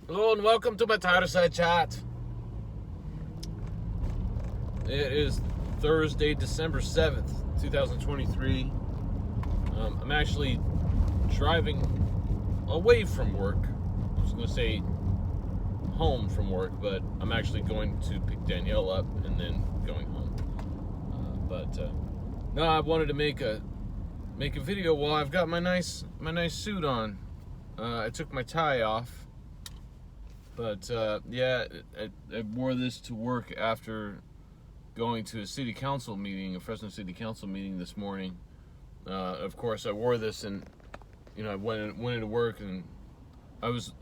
Hello and welcome to my Tireside chat. It is Thursday, December 7th, 2023. I'm actually driving away from work. I was going to say home from work, but I'm actually going to pick Danielle up and then going home. No, I wanted to make a video while I've got my nice suit on. I took my tie off. But I wore this to work after going to a city council meeting, a Fresno City Council meeting this morning. Of course, I wore this, and I went into work, and I was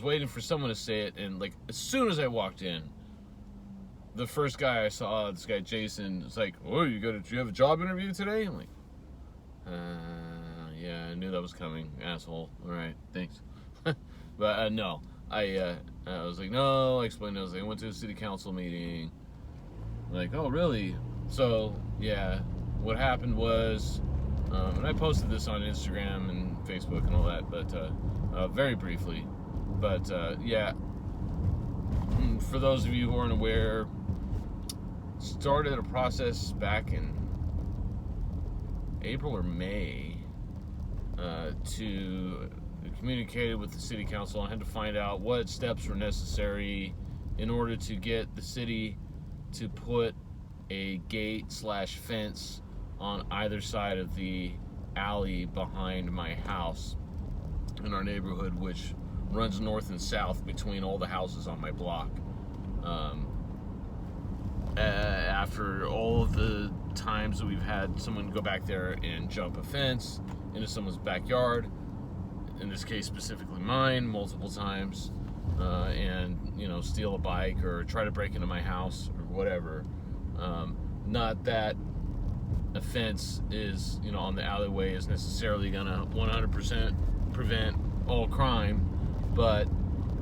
waiting for someone to say it, and like as soon as I walked in, the first guy I saw, this guy Jason, was like, "Oh, do you have a job interview today?" I'm like, "Yeah, I knew that was coming, asshole. All right, thanks." But no. I was like, no, I explained, I went to a city council meeting. I'm like, oh, really? So, yeah, what happened was, and I posted this on Instagram and Facebook and all that, but very briefly. But, for those of you who aren't aware, started a process back in April or May to communicated with the city council and had to find out what steps were necessary in order to get the city to put a gate/fence on either side of the alley behind my house in our neighborhood, which runs north and south between all the houses on my block. After all of the times that we've had someone go back there and jump a fence into someone's backyard, in this case specifically mine, multiple times, and steal a bike or try to break into my house or whatever. Not that a fence is on the alleyway is necessarily gonna 100% prevent all crime, but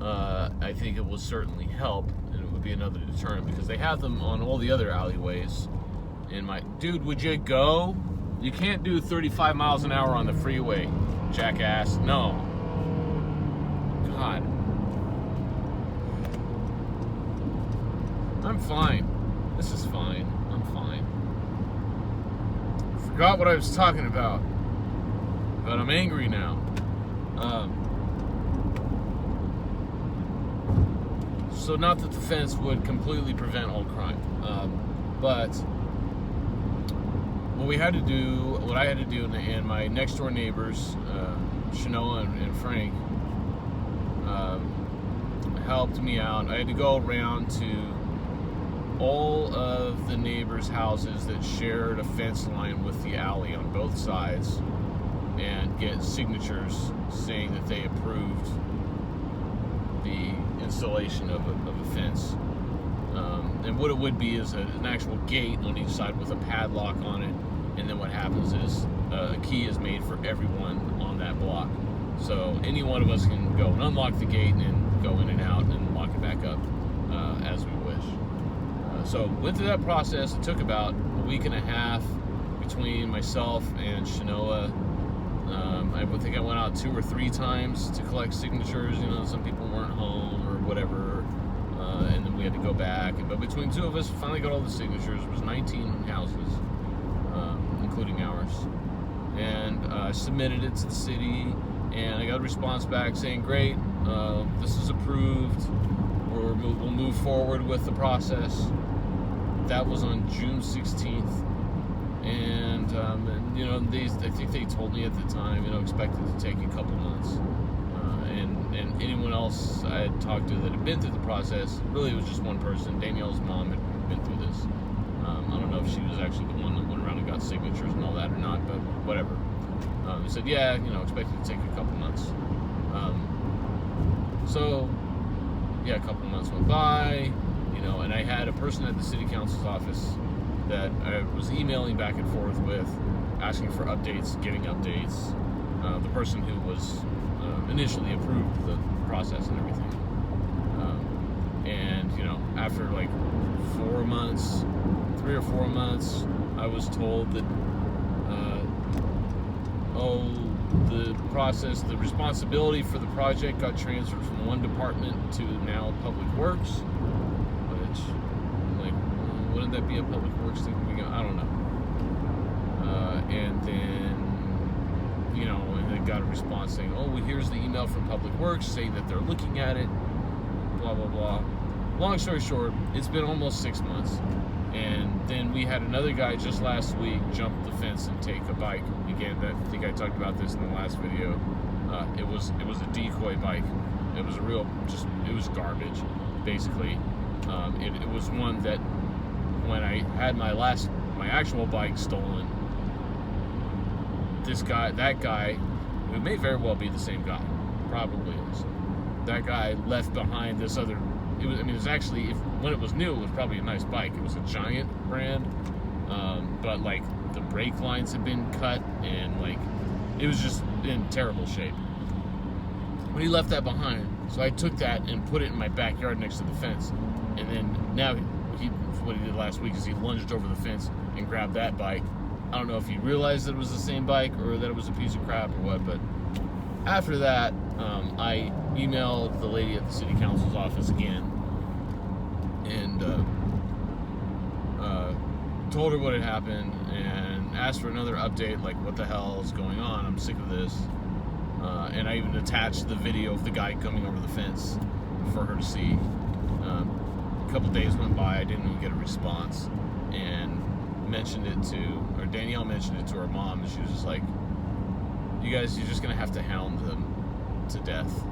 I think it will certainly help, and it would be another deterrent because they have them on all the other alleyways. And dude, would you go? You can't do 35 miles an hour on the freeway, jackass. No. God. I'm fine. This is fine. I'm fine. Forgot what I was talking about. But I'm angry now. So not that the fence would completely prevent all crime. But what I had to do, and my next door neighbors, Shanoa and Frank, helped me out. I had to go around to all of the neighbors' houses that shared a fence line with the alley on both sides and get signatures saying that they approved the installation of a fence. And what it would be is an actual gate on each side with a padlock on it. And then what happens is a key is made for everyone on that block. So any one of us can go and unlock the gate and go in and out and lock it back up as we wish. So went through that process. It took about a week and a half between myself and Shanoa. I think I went out 2 or 3 times to collect signatures. Some people weren't home or whatever. And then we had to go back. But between 2 of us, we finally got all the signatures. It was 19 houses. Including ours, and submitted it to the city, and I got a response back saying, "Great, this is approved. We'll move forward with the process." That was on June 16th, and I think they told me at the time, expected to take a couple months, and anyone else I had talked to that had been through the process, really it was just one person. Danielle's mom had been through this. I don't know if she was actually the one that went around and got signatures and all that or not, but whatever. They said, yeah, expected to take a couple months. A couple months went by, and I had a person at the city council's office that I was emailing back and forth with, asking for updates, getting updates. The person who was initially approved the process and everything. After like 4 months, 3 or 4 months, I was told that the process, the responsibility for the project got transferred from one department to now Public Works, which, like, wouldn't that be a Public Works thing? I don't know. And then, you know, and they got a response saying, oh, well, here's the email from Public Works saying that they're looking at it, blah, blah, blah. Long story short, it's been almost 6 months. And then we had another guy just last week jump the fence and take a bike. Again, I think I talked about this in the last video. It was a decoy bike. It was it was garbage, basically. It was one that when I had my actual bike stolen, that guy, it may very well be the same guy, probably is. That guy left behind this other. It was actually, when it was new, it was probably a nice bike. It was a Giant brand, but like the brake lines had been cut and like it was just in terrible shape. But he left that behind, so I took that and put it in my backyard next to the fence. And then now what he did last week is he lunged over the fence and grabbed that bike. I don't know if he realized that it was the same bike or that it was a piece of crap or what, but after that, I emailed the lady at the city council's office again and told her what had happened and asked for another update, like what the hell is going on, I'm sick of this. And I even attached the video of the guy coming over the fence for her to see. A couple days went by, I didn't even get a response, and Danielle mentioned it to her mom, and she was just like, you're just gonna have to hound them to death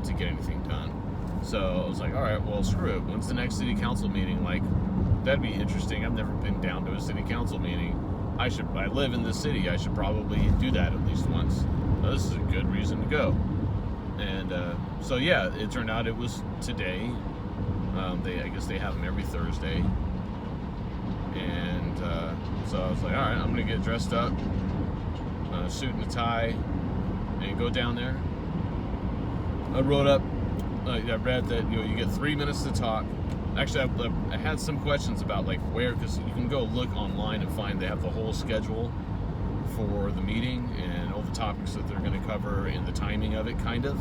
to get anything done. So I was like, all right, well, screw it. When's the next city council meeting? Like, that'd be interesting. I've never been down to a city council meeting. I live in this city. I should probably do that at least once. This is a good reason to go. And so yeah, it turned out it was today. I guess they have them every Thursday. And so I was like, all right, I'm gonna get dressed up, suit and a tie, and go down there. I wrote up, I read that you get 3 minutes to talk. Actually, I had some questions about like where, because you can go look online and find they have the whole schedule for the meeting and all the topics that they're going to cover and the timing of it, kind of.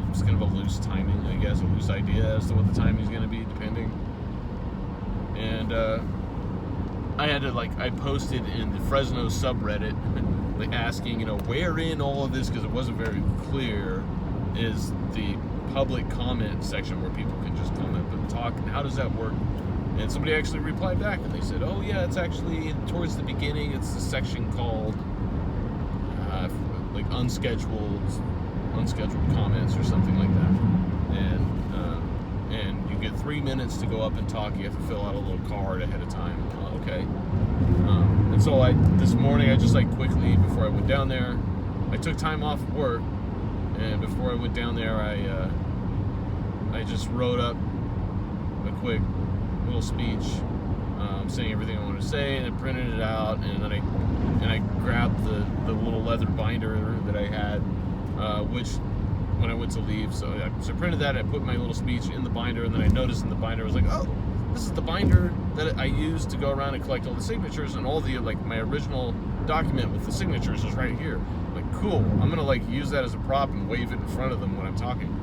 It's kind of a loose timing, I guess, a loose idea as to what the timing is going to be, depending. And I had to I posted in the Fresno subreddit, like asking, where in all of this, because it wasn't very clear, is the public comment section where people can just comment and talk, and how does that work? And somebody actually replied back, and they said, oh yeah, it's actually towards the beginning, it's the section called unscheduled comments or something like that. And you get 3 minutes to go up and talk. You have to fill out a little card ahead of time. Okay. And so this morning, I just quickly, before I went down there, I took time off of work, and before I went down there, I just wrote up a quick little speech saying everything I wanted to say, and I printed it out, and then I grabbed the little leather binder that I had, which when I went to leave, so I printed that, I put my little speech in the binder, and then I noticed in the binder, I was like, oh, this is the binder that I used to go around and collect all the signatures, and all the, my original document with the signatures is right here. Like, cool, I'm gonna use that as a prop and wave it in front of them when I'm talking.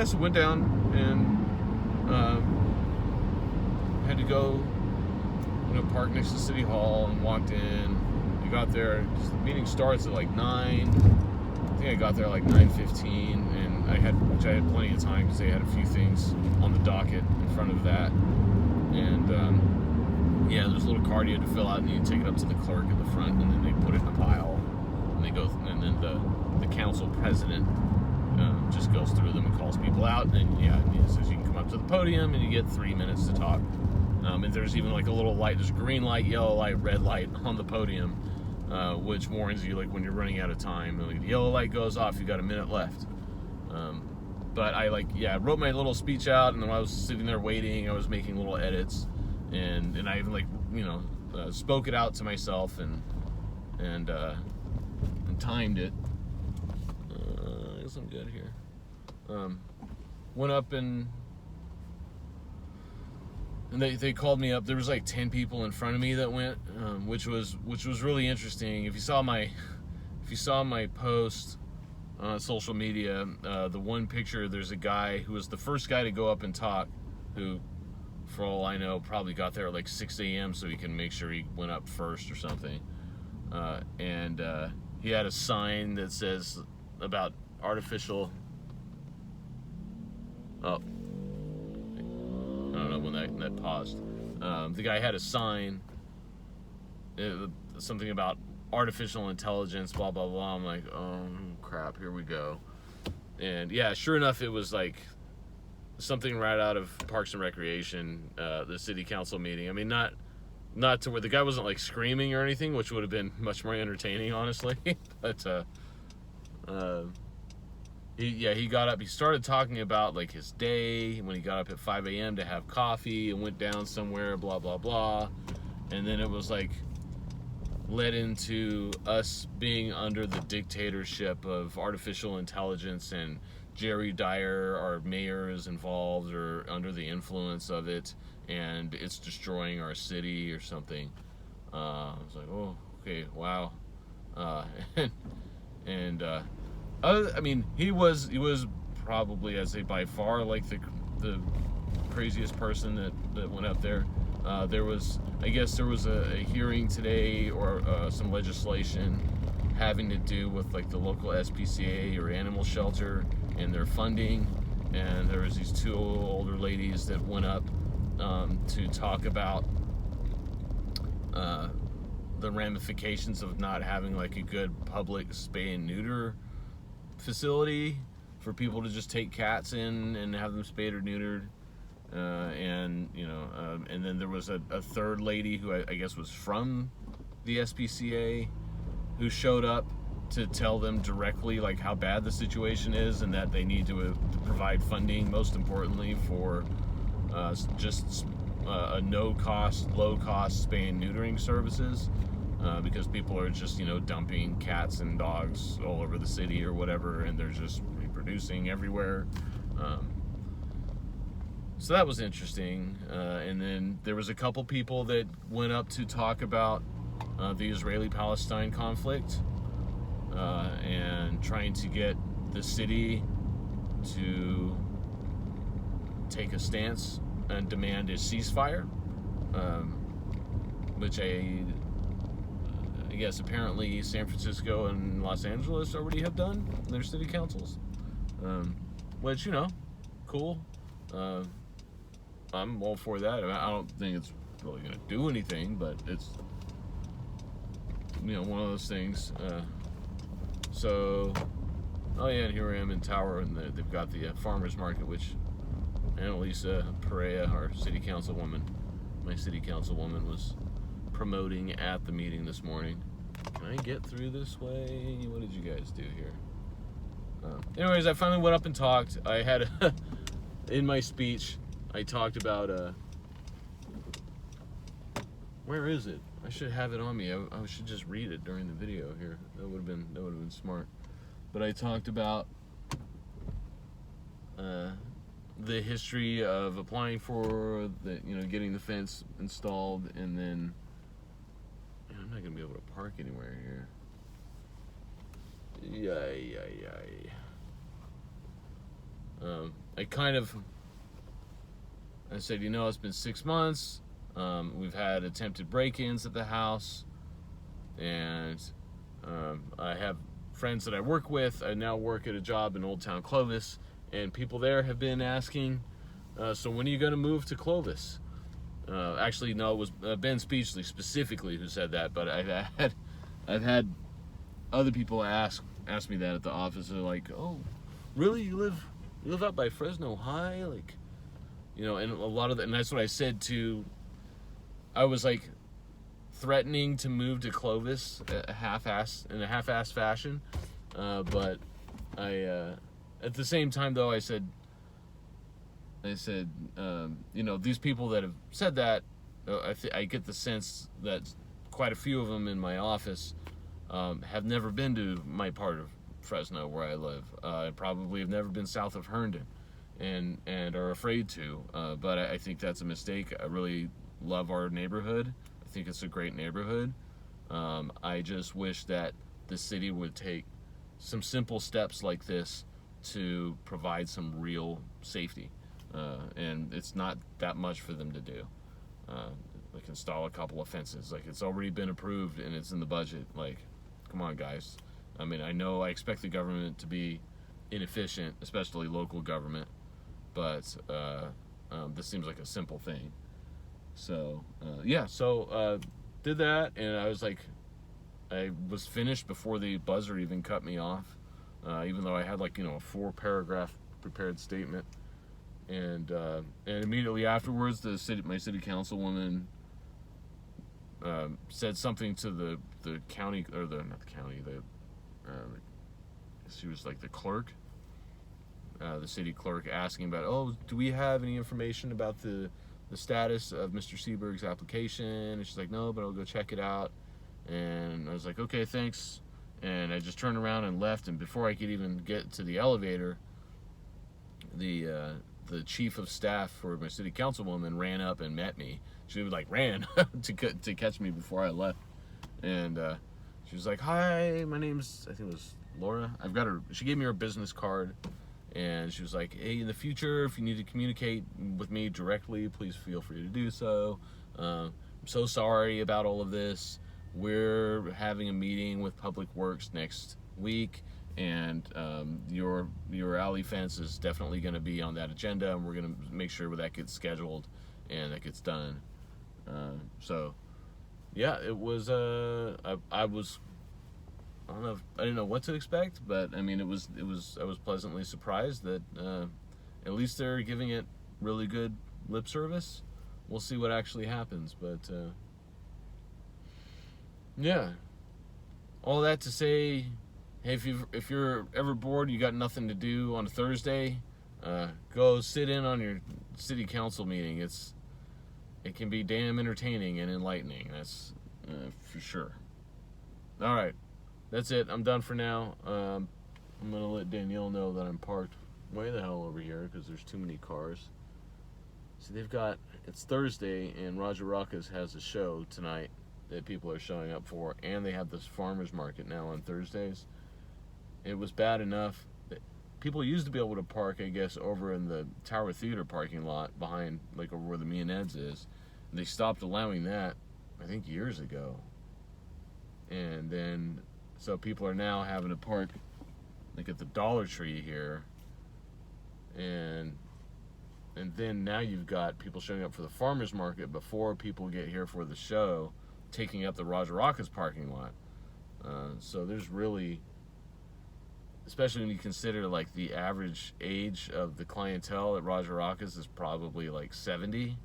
So went down and had to go, park next to City Hall, and walked in. I got there, the meeting starts at 9. I think I got there 9:15, and I had plenty of time because they had a few things on the docket in front of that. And there's a little card you had to fill out, and you take it up to the clerk at the front, and then they put it in a pile. And and then the council president just goes through them and calls people out, and he says you can come up to the podium and you get 3 minutes to talk. And there's even a little light, there's a green light, yellow light, red light on the podium, which warns you when you're running out of time. The yellow light goes off, you got a minute left. But I wrote my little speech out, and then while I was sitting there waiting, I was making little edits, and I even spoke it out to myself and timed it. I guess I'm good here. Went up and And they called me up. There was like 10 people in front of me that went, which was really interesting. If you saw my post on social media, the one picture, there's a guy who was the first guy to go up and talk, who, for all I know, probably got there at like 6 a.m. so he can make sure he went up first or something. And he had a sign that says about artificial. Oh, I don't know when that paused. The guy had a sign, something about artificial intelligence, blah blah blah. I'm like, oh crap, here we go. And yeah, sure enough, it was like something right out of Parks and Recreation, the city council meeting. I mean, not to where the guy wasn't like screaming or anything, which would have been much more entertaining, honestly. But he got up. He started talking about like his day when he got up at 5 a.m. to have coffee and went down somewhere, blah blah blah. And then it was like led into us being under the dictatorship of artificial intelligence, and Jerry Dyer, our mayor, is involved or under the influence of it, and it's destroying our city or something. I was like, oh, okay, wow. I mean, he was probably, I'd say, by far like the craziest person that went up there. I guess there was a hearing today, or some legislation having to do with like the local SPCA or animal shelter and their funding, and there was these two older ladies that went up to talk about the ramifications of not having like a good public spay and neuter facility for people to just take cats in and have them spayed or neutered. And then there was a third lady who I guess was from the SPCA, who showed up to tell them directly like how bad the situation is, and that they need to provide funding, most importantly, for just a no-cost, low-cost spay and neutering services, because people are just dumping cats and dogs all over the city or whatever, and they're just reproducing everywhere. So that was interesting. And then there was a couple people that went up to talk about the Israeli-Palestine conflict, and trying to get the city to take a stance and demand a ceasefire, which I guess apparently San Francisco and Los Angeles already have done in their city councils, which, cool. I'm all for that. I don't think it's really going to do anything, but it's, one of those things. Oh yeah, and here I am in Tower, and they've got the farmers market, which Annalisa Perea, our city councilwoman, my city councilwoman, was promoting at the meeting this morning. Can I get through this way? What did you guys do here? Anyways, I finally went up and talked. I had, in my speech, I talked about, where is it? I should have it on me. I should just read it during the video here. That would have been smart. But I talked about the history of applying for the, getting the fence installed, and then I'm not gonna be able to park anywhere here. I said, it's been 6 months. We've had attempted break-ins at the house, and I have friends that I work with. I now work at a job in Old Town Clovis, and people there have been asking, so when are you going to move to Clovis? Actually, no, it was Ben Speechley specifically who said that, but I've had other people ask me that at the office. They're like, oh, really? You live out by Fresno High? Like, and a lot of that, and that's what I said to, I was like threatening to move to Clovis in a half-ass fashion, but I at the same time though, I said these people that have said that, I get the sense that quite a few of them in my office have never been to my part of Fresno where I live. I probably have never been south of Herndon, and are afraid to. But I think that's a mistake. I really love our neighborhood. I think it's a great neighborhood. I just wish that the city would take some simple steps like this to provide some real safety. And it's not that much for them to do. Like install a couple of fences. Like, it's already been approved and it's in the budget. Like, come on, guys. I mean, I know I expect the government to be inefficient, especially local government, but this seems like a simple thing. So did that, and I was finished before the buzzer even cut me off, even though I had, like, a 4-paragraph prepared statement. And immediately afterwards, my city councilwoman said something to the county, or not the county, she was like the clerk, the city clerk, asking about, oh, do we have any information about the status of Mr. Seberg's application? And she's like, no, but I'll go check it out. And I was like, okay, thanks. And I just turned around and left. And before I could even get to the elevator, the chief of staff for my city councilwoman ran up and met me. She ran to catch me before I left. And she was like, hi, my name's, I think it was Laura. She gave me her business card. And she was like, hey, in the future, if you need to communicate with me directly, please feel free to do so. I'm so sorry about all of this. We're having a meeting with Public Works next week, and your alley fence is definitely going to be on that agenda, and we're going to make sure that gets scheduled and that gets done. It was, I didn't know what to expect, but I mean, I was pleasantly surprised that at least they're giving it really good lip service. We'll see what actually happens, but all that to say, hey, if you're ever bored, you got nothing to do on a Thursday, go sit in on your city council meeting. It can be damn entertaining and enlightening. That's for sure. All right. That's it. I'm done for now. I'm going to let Danielle know that I'm parked way the hell over here because there's too many cars. So it's Thursday, and Roger Rocca's has a show tonight that people are showing up for, and they have this farmer's market now on Thursdays. It was bad enough that people used to be able to park, I guess, over in the Tower Theater parking lot behind, like, over where the Me and Ed's is. They stopped allowing that, I think, years ago. And then... so people are now having to park, like, at the Dollar Tree here, and then now you've got people showing up for the farmers market before people get here for the show, taking up the Roger Rocca's parking lot. So there's really, especially when you consider, like, the average age of the clientele at Roger Rocca's is probably like 70.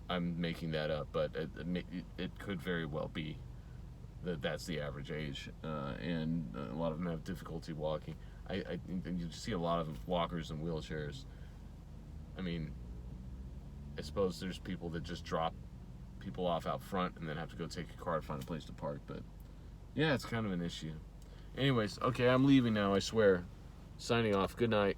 I'm making that up, but it could very well be that's the average age, and a lot of them have difficulty walking. I think you see a lot of walkers and wheelchairs. I mean, I suppose there's people that just drop people off out front and then have to go take a car to find a place to park, but yeah, it's kind of an issue. Anyways, okay, I'm leaving now, I swear. Signing off. Good night.